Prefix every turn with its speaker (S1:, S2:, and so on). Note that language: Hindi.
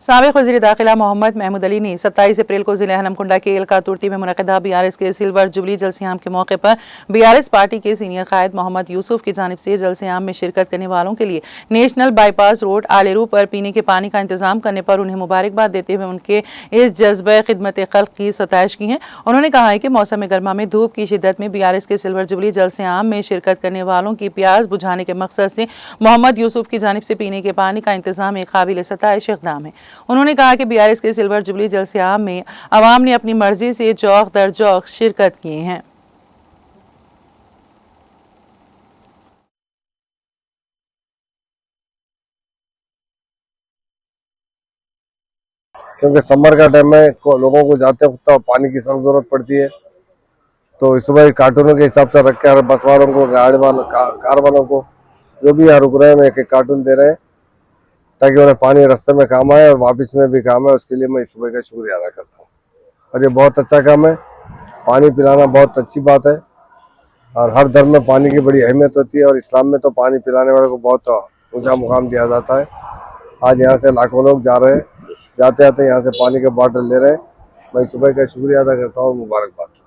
S1: साबिक़ वज़ीर दाखिला मोहम्मद महमूद अली ने 27 अप्रैल को ज़िले हनमकुंडा के एलका तुर्ती में मुनक़दा BRS के सिल्वर जुबली जलसियाम के मौके पर BRS पार्टी के सीनियर कायद मोहम्मद यूसुफ की जानिब से जलसियाम में शिरकत करने वालों के लिए नेशनल बाईपास रोड आलेरू पर पीने के पानी का इंतजाम करने पर उन्हें मुबारकबाद देते हुए उनके इस जज्बे खिदमत खल्क़ की सताइश की है। उन्होंने कहा है कि मौसम गर्मा में धूप की शिद्दत में BRS के सिल्वर जुबली जलसियाम में शिरकत करने वालों की प्यास बुझाने के मकसद से मोहम्मद यूसुफ की जानिब से पीने के पानी का इंतजाम एक काबिल सताइश इक़दाम है। उन्होंने कहा कि BRS के सिल्वर जुबली जलसियाम में अवाम ने अपनी मर्जी से जौक दर जौक शिरकत किए हैं।
S2: क्योंकि समर का टाइम में लोगों को जाते वक्त पानी की सख्त जरूरत पड़ती है, तो इस बार कार्टूनों के हिसाब से रख के बस वालों को, गाड़ी वालों, कार वालों को जो भी यहाँ रुक रहे हैं एक कार्टून दे रहे हैं ताकि उन्हें पानी रास्ते में काम आए और वापस में भी काम है। उसके लिए मैं इस सुबह का शुक्रिया अदा करता हूँ और ये बहुत अच्छा काम है। पानी पिलाना बहुत अच्छी बात है और हर धर्म में पानी की बड़ी अहमियत होती है और इस्लाम में तो पानी पिलाने वाले को बहुत ऊंचा मुकाम दिया जाता है। आज यहाँ से लाखों लोग जा रहे हैं, जाते जाते यहाँ से पानी के बॉटल ले रहे हैं। मैं सुबह का शुक्रिया अदा करता हूँ, मुबारकबाद।